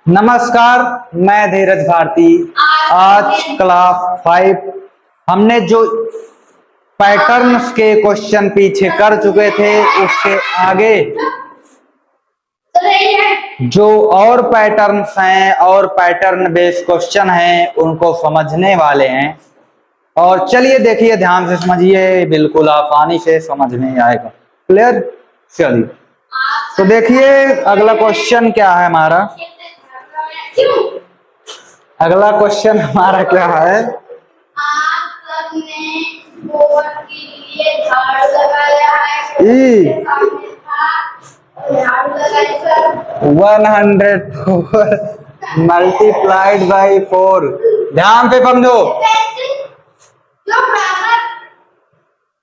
नमस्कार, मैं धीरज भारती। आज क्लास 5 हमने जो पैटर्न्स के क्वेश्चन पीछे कर चुके थे उसके आगे जो और पैटर्न्स हैं और पैटर्न बेस्ड क्वेश्चन हैं उनको समझने वाले हैं। और चलिए देखिए, ध्यान से समझिए, बिल्कुल आसानी से समझ में आएगा। क्लियर? चलिए तो देखिए अगला क्वेश्चन क्या है हमारा। अगला क्वेश्चन हमारा क्या है? आप सबने गोबर के लिए झाड़ू लगाया है। झाड़ू लगाई सर। 104 multiplied by 4। ध्यान से समझो।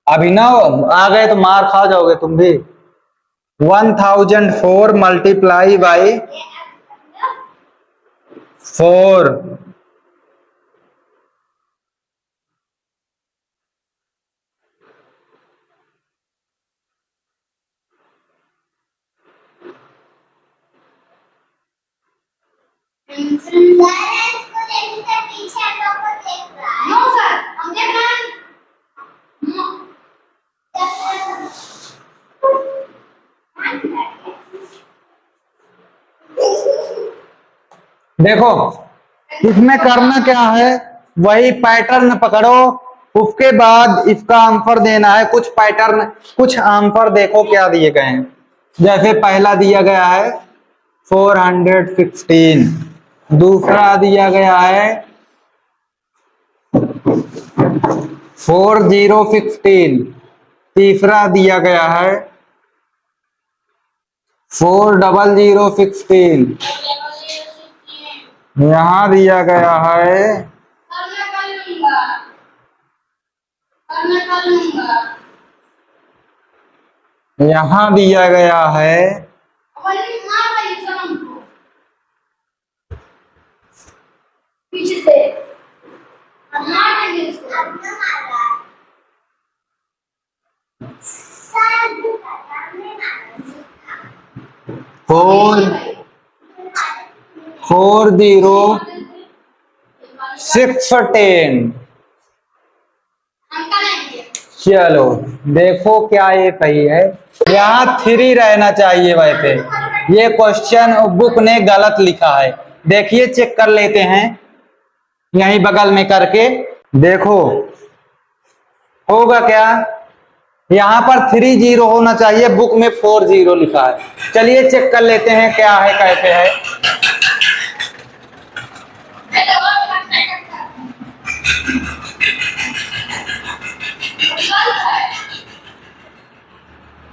अभिनव आ गए तो मार खा जाओगे तुम भी। 1004 मल्टीप्लाई बाई 4। देखो इसमें करना क्या है, वही पैटर्न पकड़ो, उसके बाद इसका आंसर देना है। कुछ पैटर्न, कुछ आंसर देखो क्या दिए गए हैं। जैसे पहला दिया गया है 416, दूसरा दिया गया है 4016, तीसरा दिया गया है 40016, यहाँ दिया गया है यहाँ दिया गया है पीछे से 40610। चलो देखो क्या ये सही है। यहाँ 3 रहना चाहिए। वैसे ये क्वेश्चन बुक ने गलत लिखा है। देखिए चेक कर लेते हैं यहीं बगल में करके। देखो होगा क्या, यहाँ पर 30 होना चाहिए, बुक में 40 लिखा है। चलिए चेक कर लेते हैं क्या है, कैसे है।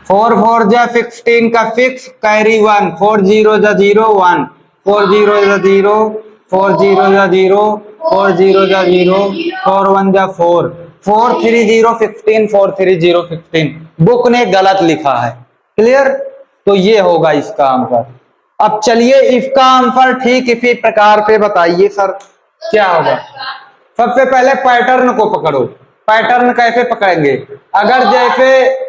फोर 16 का फिक्स कैरी 1, 4 0 0 1, 4 0 0, 4 0 0, 4 0 0, 4 1 4, 4 3 0 15, 4 3 0 15। बुक ने गलत लिखा है। क्लियर? तो ये होगा इसका आंसर। अब चलिए इसका आंसर ठीक इसी प्रकार से बताइए सर क्या होगा। सबसे पहले पैटर्न को पकड़ो। पैटर्न कैसे पकड़ेंगे? अगर जैसे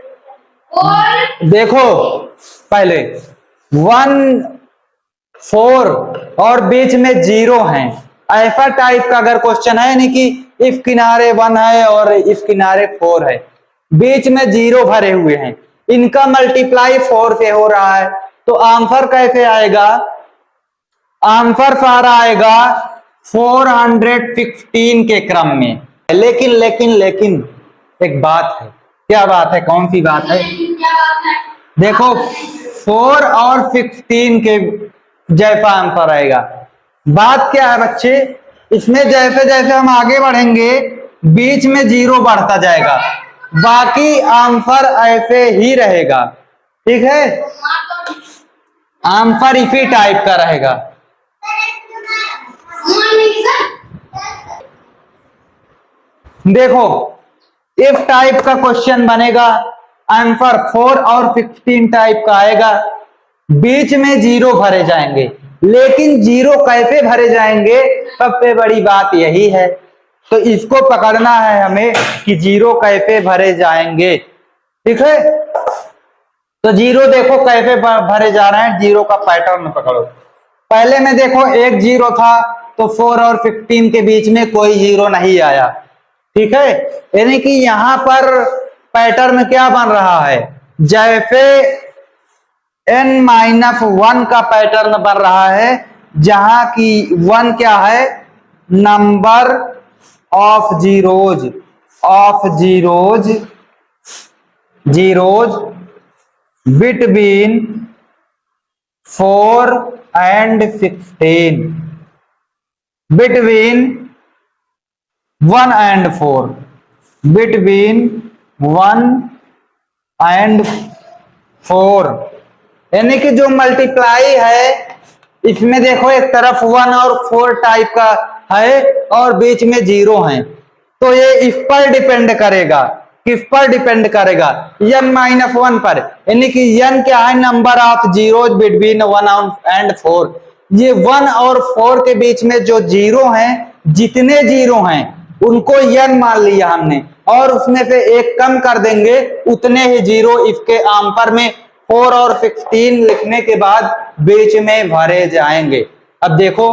देखो पहले 1 4 और बीच में 0 है, ऐसा टाइप का अगर क्वेश्चन है, नहीं कि इस किनारे 1 है और इस किनारे 4 है, बीच में 0 भरे हुए हैं, इनका मल्टीप्लाई 4 से हो रहा है, तो आंसर कैसे आएगा? आंसर सारा आएगा 416 के क्रम में। लेकिन लेकिन लेकिन एक बात है। क्या बात है? कौन सी बात है? देखो 4 और 16 के जैसा आंसर आएगा। बात क्या है बच्चे, इसमें जैसे जैसे हम आगे बढ़ेंगे बीच में 0 बढ़ता जाएगा, बाकी आंसर ऐसे ही रहेगा। ठीक है, आंसर इसी टाइप का रहेगा। देखो इफ टाइप का क्वेश्चन बनेगा, आंसर 4 और 16 टाइप का आएगा, बीच में 0 भरे जाएंगे। लेकिन 0 कैसे भरे जाएंगे, सबसे बड़ी बात यही है। तो इसको पकड़ना है हमें कि 0 कैसे भरे जाएंगे। ठीक है, तो 0 देखो कैसे भरे जा रहे हैं, 0 का पैटर्न पकड़ो। पहले में देखो एक जीरो था, तो 4 और 15 के बीच में कोई जीरो नहीं आया, ठीक है। यानी कि यहां पर पैटर्न क्या बन रहा है, जैसे n-1 का पैटर्न बन रहा है, जहां की 1 क्या है, number of zeros between 4 and 16, between 1 and 4, between 1 and 4। यानी कि जो मल्टीप्लाई है इसमें देखो एक तरफ 1 और 4 टाइप का है और बीच में जीरो है, तो ये इस पर डिपेंड करेगा, किस पर डिपेंड करेगा, n-1 पर। यानी कि n क्या है, number of zeros between 1 and 4। ये 1 और 4 के बीच में जो जीरो हैं, जितने जीरो हैं उनको n मान लिया हमने, और उसमें से एक कम कर देंगे, उतने ही जीरो इसके आंसर में 4 और 16 लिखने के बाद बीच में भरे जाएंगे। अब देखो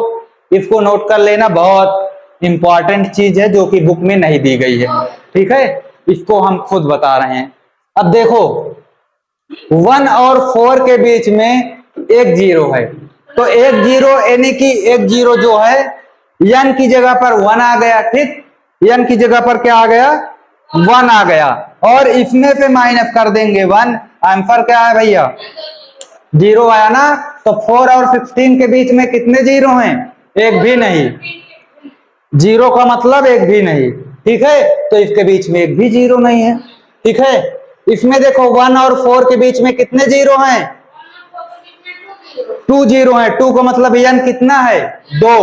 इसको नोट कर लेना, बहुत इंपॉर्टेंट चीज है जो कि बुक में नहीं दी गई है, ठीक है, इसको हम खुद बता रहे हैं। अब देखो 1 और 4 के बीच में एक जीरो है, तो एक जीरो यानी कि एक जीरो जो है n की जगह पर 1 आ गया, ठीक, n की जगह पर क्या आ गया, 1 आ गया, और इसमें से माइनस कर देंगे 1, आंसर क्या है भैया, जीरो आया ना। तो 4 और 16 के बीच में कितने जीरो हैं, एक भी नहीं, जीरो का मतलब एक भी नहीं, ठीक है, तो इसके बीच में एक भी जीरो नहीं है, ठीक है। इसमें देखो 1 और 4 के बीच में कितने जीरो हैं, 2 जीरो है, 2 का मतलब n कितना है, 2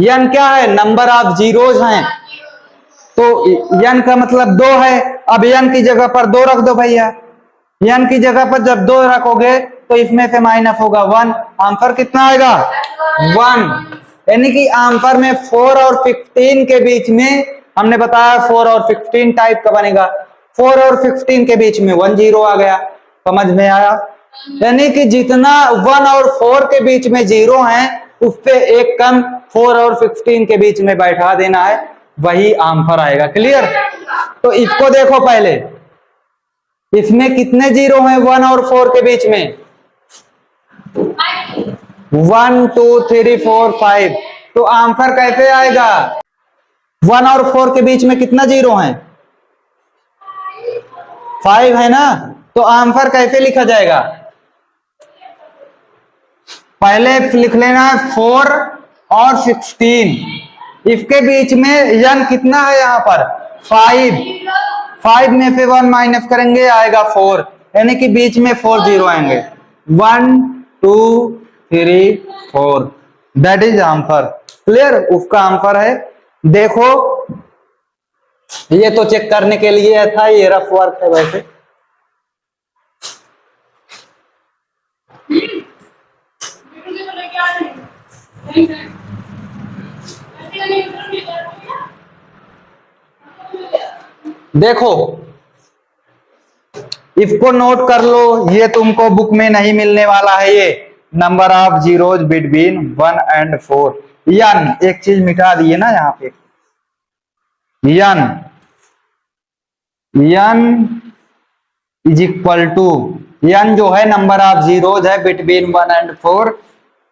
n क्या है, नंबर ऑफ जीरोज हैं, तो n का मतलब 2 है। अब n की जगह पर 2 रख दो भैया, n की जगह पर जब 2 रखोगे तो इसमें से माइनस होगा 1, आंसर कितना आएगा, 1। यानी कि आंसर में 4 और 15 के बीच में, हमने बताया 4 और 16 टाइप का बनेगा, 4 और 16 के बीच में 1 जीरो आ गया, समझ में आया। यानी कि जितना 1 और 4 के बीच में जीरो है उससे एक कम 4 और 16 के बीच में बैठा देना है, वही आंसर आएगा, क्लियर। तो इसको देखो पहले, इसमें कितने जीरो हैं 1 और 4 के बीच में, 1 2 3 4 5, तो आंसर कैसे आएगा, 1 और 4 के बीच में कितना जीरो है, 5 है ना, तो आंसर कैसे लिखा जाएगा, पहले लिख लेना 4 और 16, इसके बीच में n कितना है, यहां पर 5 में से 1 माइनस करेंगे आएगा 4, यानी कि बीच में 4 जीरो आएंगे, 1 2 3 4, दैट इज आंसर, क्लियर। उसका आंसर है, देखो ये तो चेक करने के लिए था, ये रफ वर्क है वैसे। देखो इसको नोट कर लो, ये तुमको बुक में नहीं मिलने वाला है, ये number of zeros between 1 and 4। यन एक चीज मिटा दिए ना यहाँ पे, यन इज इक्वल टू, यन जो है नंबर ऑफ जीरोज है बिटवीन 1 and 4।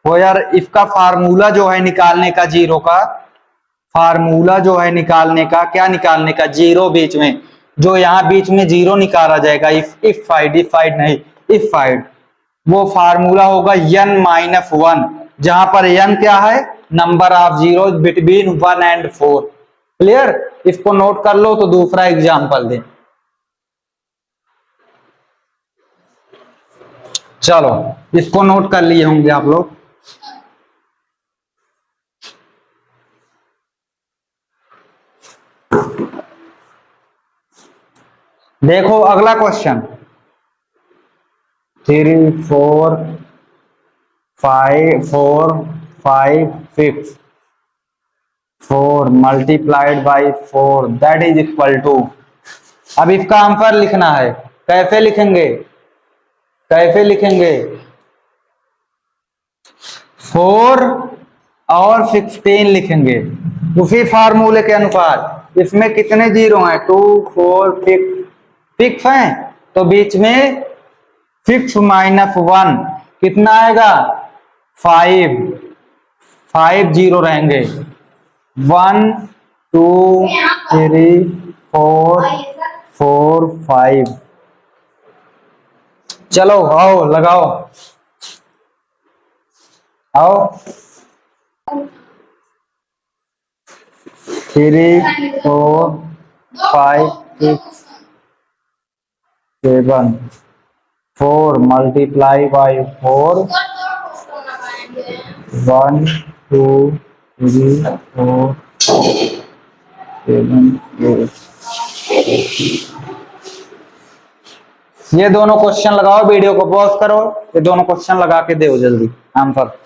हो यार, इसका फार्मूला जो है निकालने का, जीरो का फार्मूला जो है निकालने का, क्या निकालने का, जीरो बीच में, जो यहाँ बीच में जीरो निकाला जाएगा, इफ फाइड नहीं, इफ फाइड, वो फार्मूला होगा n-1, जहां पर n क्या है, number of zero between 1 and 4, clear. इसको नोट कर लो, तो दूसरा एग्जांपल दे, चलो इसको नोट कर लिए होंगे आप लोग। देखो अगला question, 3 4 5 4 5 6 4 multiplied by 4 that is equal to, अब इसका आंसर लिखना है, कैसे लिखेंगे, कैसे लिखेंगे, 4 और 16 लिखेंगे उसी फार्मूले के अनुसार। इसमें कितने जीरो हैं? 2 4 6 6 हैं, तो बीच में 6 माइनस 1 कितना आएगा? 5 5 जीरो रहेंगे। 1 2 3 4 4 5। चलो आओ लगाओ, आओ। 3 4 5 6 7 4 मल्टीप्लाई बाई 4 1 2 3 4 7 8। ये दोनों क्वेश्चन लगाओ, वीडियो को पॉज करो, ये दोनों क्वेश्चन लगा के दो जल्दी आंसर।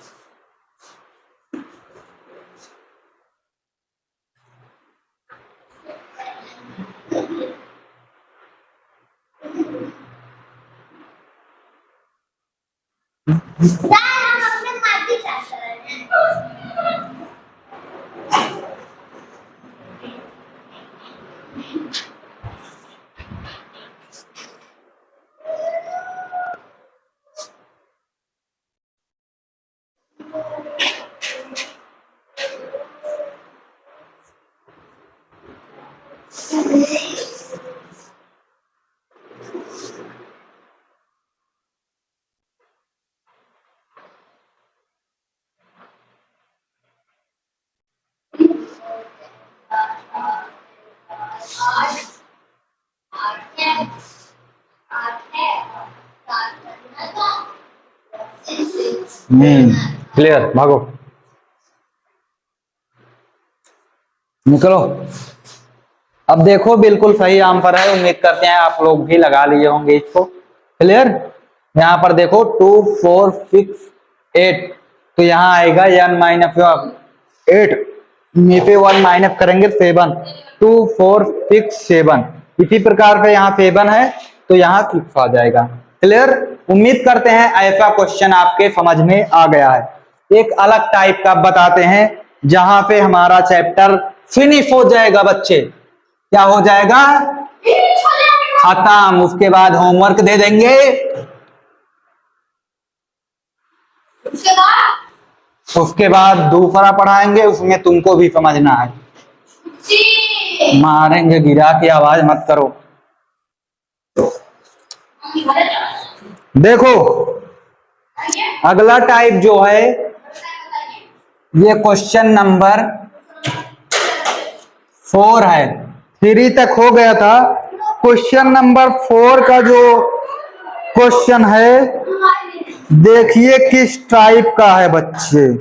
सर हम अपने मर्जी से कर रहे हैं। क्लियर, भागो निकलो। अब देखो बिल्कुल सही आंसर है, उम्मीद करते हैं आप लोग भी लगा लिए होंगे इसको। क्लियर, यहाँ पर देखो 2 4 6 8, तो यहाँ आएगा n माइनस 8 में पे 1 माइनस करेंगे 7 2 4 6 7। इसी प्रकार से यहाँ 7 है तो यहाँ 6 आ जाएगा। क्लियर, उम्मीद करते हैं ऐसा क्वेश्चन आपके समझ में आ गया है। एक अलग टाइप का बताते हैं जहां पे हमारा चैप्टर फिनिश हो जाएगा बच्चे। क्या हो जाएगा? खत्म। उसके बाद होमवर्क दे देंगे, उसके बाद दूसरा पढ़ाएंगे, उसमें तुमको भी समझना है। मारेंगे, गिरा की आवाज मत करो। देखो अगला टाइप जो है ये क्वेश्चन नंबर 4 है। 3 तक हो गया था। क्वेश्चन नंबर 4 का जो क्वेश्चन है देखिए किस टाइप का है बच्चे,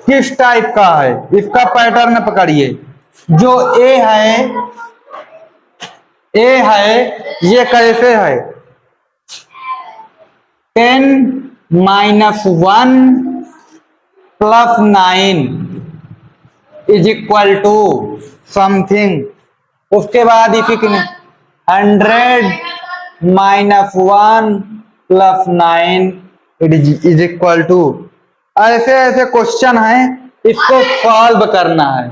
किस टाइप का है इसका पैटर्न पकड़िए। जो ए है ये कैसे है? 10 minus 1 plus 9 is equal to something. उसके बाद इसी 100 minus 1 plus 9 is equal to. ऐसे ऐसे क्वेश्चन है, इसको सॉल्व करना है।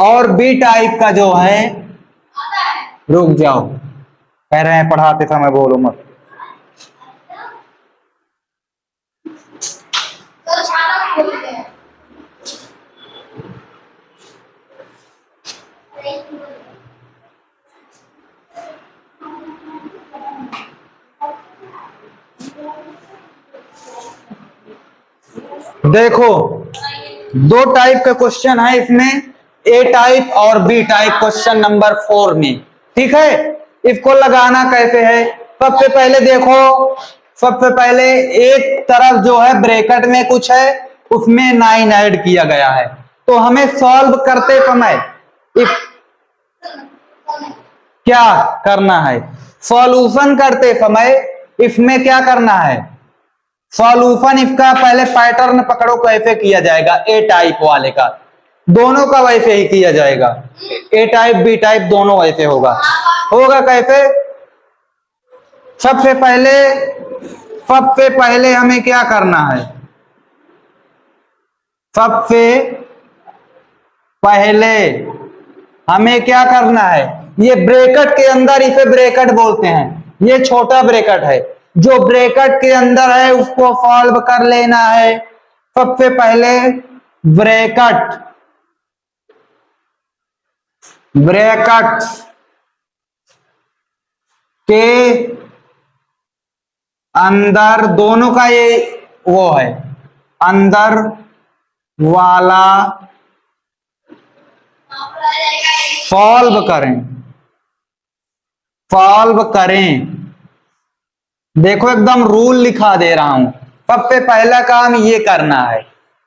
और बी टाइप का जो है, रुक जाओ कह रहे हैं पढ़ाते समय बोलो मत। देखो दो टाइप का क्वेश्चन है इसमें, ए टाइप और बी टाइप क्वेश्चन नंबर 4 में। ठीक है, इसको लगाना कैसे है? सबसे पहले देखो, सबसे पहले एक तरफ जो है ब्रैकेट में कुछ है उसमें 9 ऐड किया गया है, तो हमें सॉल्व करते समय क्या करना है? सॉल्यूशन करते समय इसमें क्या करना है? सॉल्यूशन इसका पहले पैटर्न पकड़ो कैसे किया जाएगा। ए टाइप वाले का दोनों का वैसे ही किया जाएगा, ए टाइप बी टाइप दोनों वैसे होगा। कैसे? सबसे पहले सबसे पहले हमें क्या करना है, सबसे पहले हमें क्या करना है, ये ब्रैकेट के अंदर इसे ब्रैकेट बोलते हैं, ये छोटा ब्रैकेट है, जो ब्रैकेट के अंदर है उसको सॉल्व कर लेना है। सबसे पहले ब्रैकेट ब्रैकेट के अंदर दोनों का ये वो है, अंदर वाला सॉल्व करें, सॉल्व करें। देखो एकदम रूल लिखा दे रहा हूं। सबसे पहला काम ये करना है,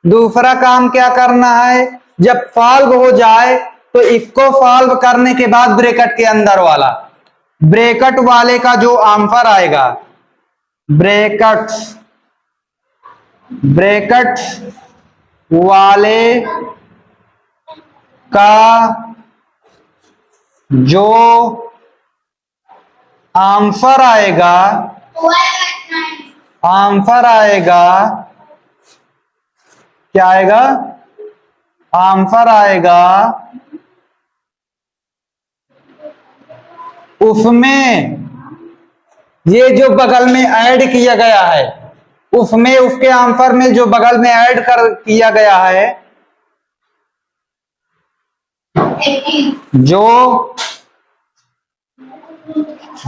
दूसरा काम क्या करना है, जब सॉल्व हो जाए तो इसको सॉल्व करने के बाद ब्रैकेट के अंदर वाला, ब्रैकेट वाले का जो आंसर आएगा, ब्रैकेट ब्रैकेट वाले का जो आंसर आएगा, आंसर आएगा, क्या आएगा, आंसर आएगा, उसमें ये जो बगल में ऐड किया गया है, उसमें उसके आंसर में जो बगल में ऐड कर किया गया है, जो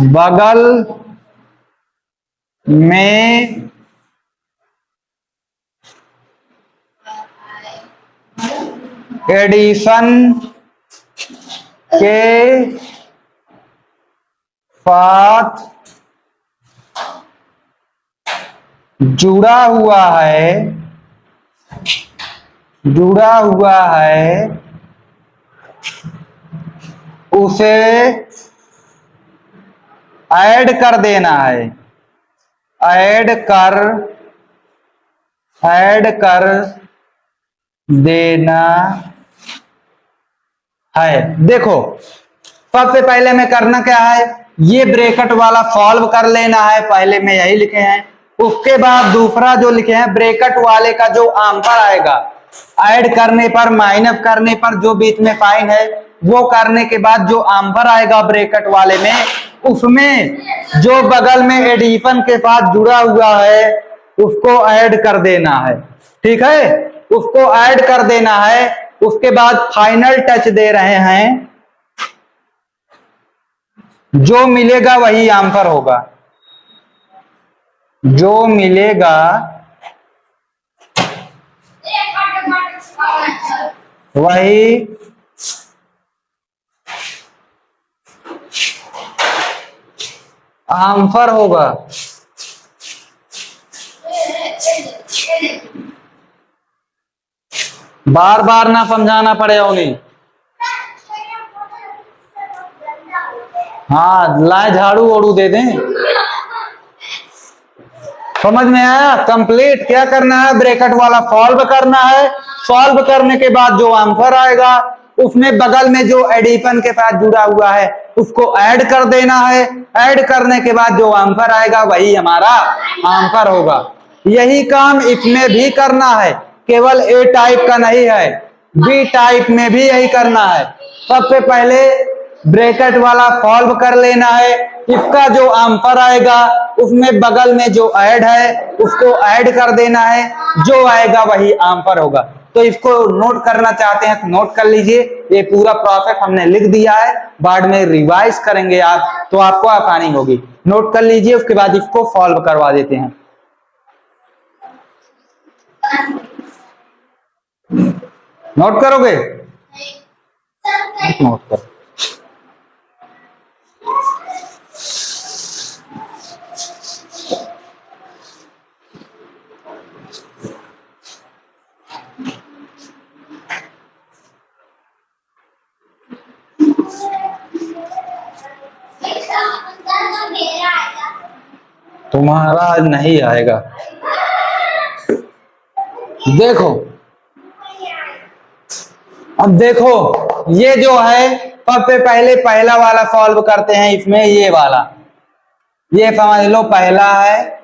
बगल में एडिशन के साथ जुड़ा हुआ है, जुड़ा हुआ है, उसे ऐड कर देना है, ऐड कर देना है। देखो सबसे पहले में करना क्या है, ये ब्रैकेट वाला सॉल्व कर लेना है, पहले में यही लिखे हैं। उसके बाद दूसरा जो लिखे हैं, ब्रैकेट वाले का जो आंसर आएगा, ऐड करने पर माइनस करने पर जो बीच में साइन है वो करने के बाद जो आंसर आएगा ब्रैकेट वाले में, उसमें जो बगल में एडिशन के साथ जुड़ा हुआ है उसको ऐड कर देना है। ठीक है, उसको ऐड कर देना है। उसके बाद फाइनल टच दे रहे हैं, जो मिलेगा वही आंसर होगा, जो मिलेगा वही आंसर होगा। बार बार ना समझाना पड़ेगा उन्हें। हाँ, लाए झाड़ू ओड़ू दे दें। समझ में आया? कंप्लीट क्या करना है, ब्रैकेट वाला सॉल्व करना है। सॉल्व करने के बाद जो आंसर आएगा उसमें बगल में जो एडिशन के साथ जुड़ा हुआ है उसको ऐड कर देना है। ऐड करने के बाद जो आंसर आएगा वही हमारा आंसर होगा। यही काम इसमें भी करना है, केवल ए टाइप का नहीं है, बी टाइप में भी यही करना है। सबसे पहले ब्रैकेट वाला सॉल्व कर लेना है, इसका जो आंसर आएगा उसमें बगल में जो ऐड है उसको ऐड कर देना है, जो आएगा वही आंसर होगा। तो इसको नोट करना चाहते हैं तो नोट कर लीजिए, ये पूरा प्रोसेस हमने लिख दिया है, बाद में रिवाइज करेंगे आप तो आपको आसानी होगी। नोट कर लीजिए, उसके बाद इसको सॉल्व करवा देते हैं। नोट करोगे? नोट करो। तुम्हारा आज नहीं आएगा। देखो अब देखो, ये जो है सबसे पहले पहला वाला सॉल्व करते हैं। इसमें ये वाला, ये समझ लो पहला है,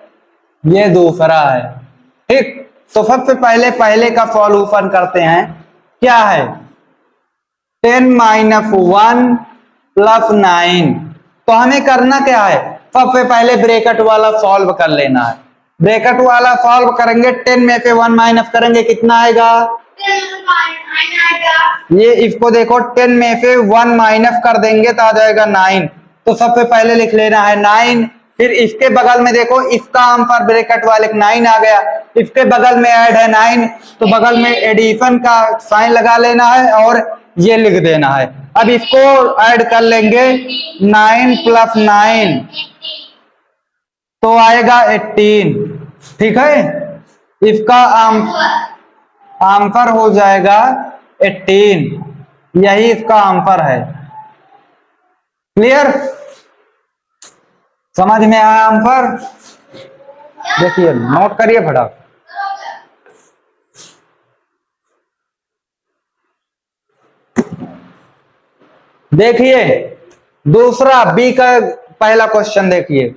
ये दूसरा है। ठीक, तो सबसे पहले पहले का सॉल्यूशन करते हैं। क्या है? 10 माइनस 1 प्लस 9। तो हमें करना क्या है? सबसे पहले ब्रैकेट वाला सॉल्व कर लेना है। ब्रैकेट वाला सॉल्व करेंगे, 10 में से 1 माइनस करेंगे, कितना आएगा? ये इसको देखो, 10 में से 1 माइनस कर देंगे तो आ जाएगा 9। तो सबसे पहले लिख लेना है 9। फिर इसके बगल में देखो, इसका आंसर ब्रैकेट वाले 9 आ गया। इसके बगल में ऐड है 9, तो बगल में एडिशन का साइन लगा लेना है और ये लिख देना है। अब इसको ऐड कर लेंगे, 9 प्लस 9 तो आएगा 18। ठीक है, इसका आंसर हो जाएगा 18। यही इसका आंसर है। क्लियर? समझ में आया आंसर? देखिए, नोट करिए फटाफट। देखिए दूसरा बी का पहला क्वेश्चन देखिए।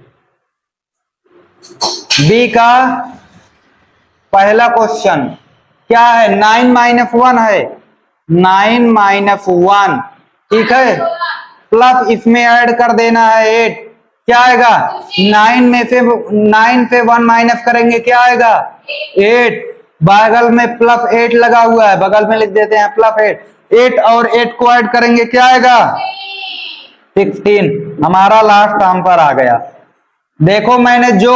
बी का पहला क्वेश्चन क्या है? 9 माइनस 1 है, 9 माइनस 1। ठीक है, प्लस इसमें ऐड कर देना है 8। क्या आएगा? 9 से 1 माइनस करेंगे, क्या आएगा? 8। बगल में प्लस 8 लगा हुआ है, बगल में लिख देते हैं प्लस 8। 8 और 8 को ऐड करेंगे, क्या आएगा? 16। हमारा लास्ट आंसर आ गया। देखो, मैंने जो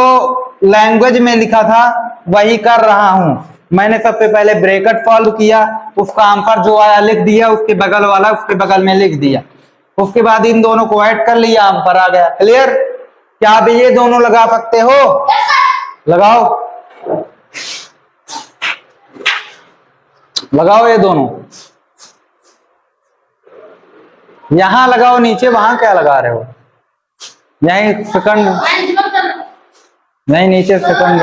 लैंग्वेज में लिखा था वही कर रहा हूं। मैंने सबसे पहले ब्रैकेट सॉल्व किया, उसका आंसर जो आया लिख दिया, उसके बगल वाला उसके बगल में लिख दिया, उसके बाद इन दोनों को ऐड कर लिया, आंसर आ गया। क्लियर? क्या भी ये दोनों लगा सकते हो? लगाओ, लगाओ ये दोनों। यहां लगाओ, नीचे वहां क्या लगा रहे हो? यही सेकंड, नहीं नीचे सेकंड।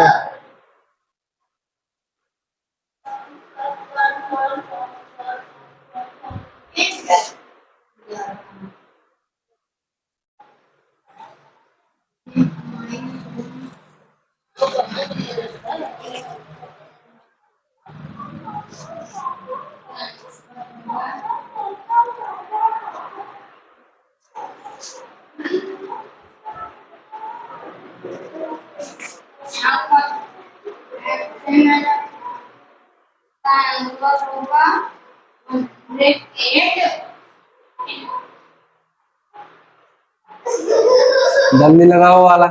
जल्दी लगाओ वाला।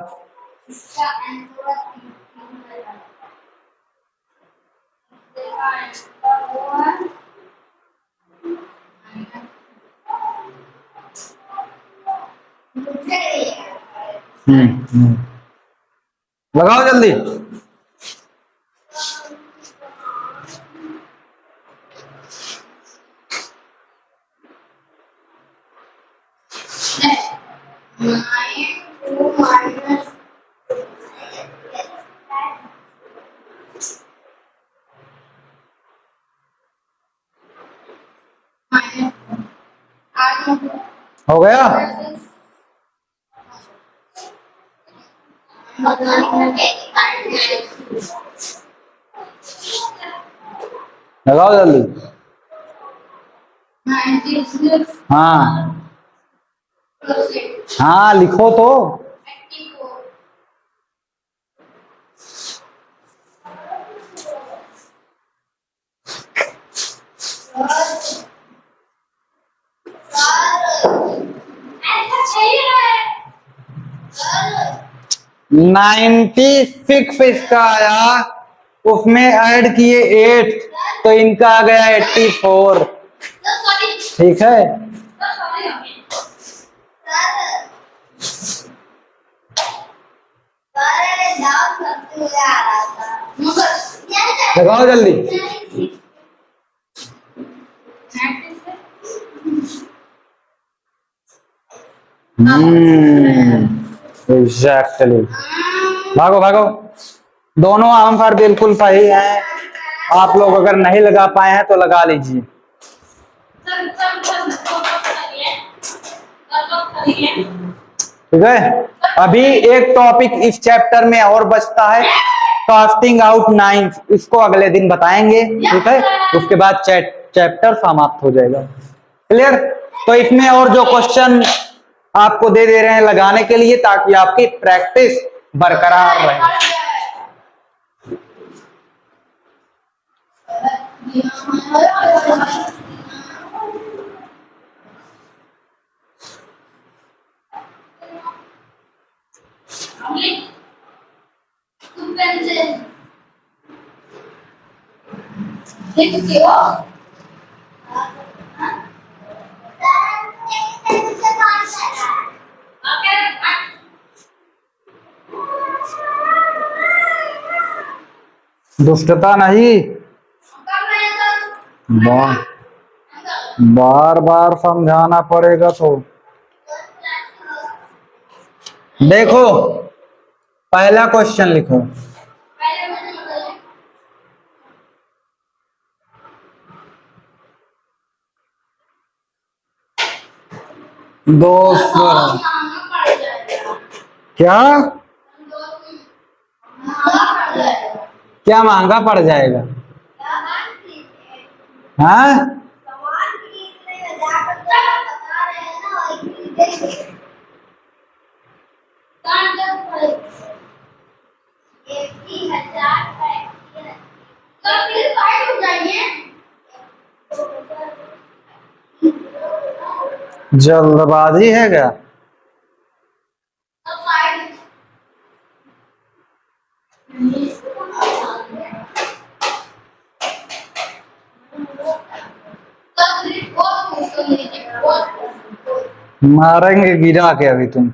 लगाओ जल्दी। हो गया? लगाओ जल्दी। हाँ हाँ, लिखो तो। नाइन्टी 96 इसका आया, उसमें ऐड किए 8, तो इनका आ गया 84। ठीक है, लगाओ जल्दी। एग्जैक्टली। भागो भागो, दोनों आंसर बिल्कुल सही हैं। आप लोग अगर नहीं लगा पाए हैं तो लगा लीजिए। ठीक है। अभी एक टॉपिक इस चैप्टर में और बचता है, कास्टिंग आउट नाइन्स, इसको अगले दिन बताएंगे, ठीक है। उसके बाद चैप्टर समाप्त हो जाएगा। क्लियर। तो इसमें और जो क्वेश्चन आपको दे रहे हैं लगाने के लिए, ताकि आपकी प्रैक्टिस बरकरार रहे। दुष्टता नहीं, बार बार समझाना पड़ेगा। तो देखो, पहला क्वेश्चन लिखो। दोस्त क्या क्या महंगा पड़ जाएगा? हाँ, जल्दबाजी है क्या? मारेंगे गिरा के अभी तुम।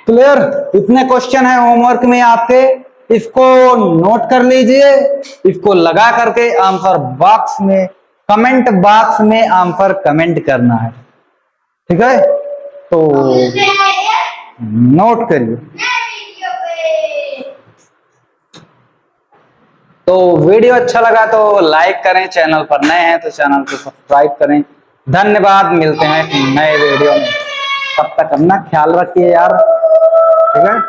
क्लियर। इतने क्वेश्चन है होमवर्क में आपके, इसको नोट कर लीजिए, इसको लगा करके आंसर बॉक्स में, कमेंट बॉक्स में आंसर कमेंट करना है, ठीक है। तो नोट करिए। तो वीडियो अच्छा लगा तो लाइक करें, चैनल पर नए हैं तो चैनल को सब्सक्राइब करें। धन्यवाद, मिलते हैं नए वीडियो में, तब तक अपना ख्याल रखिए यार, ठीक है।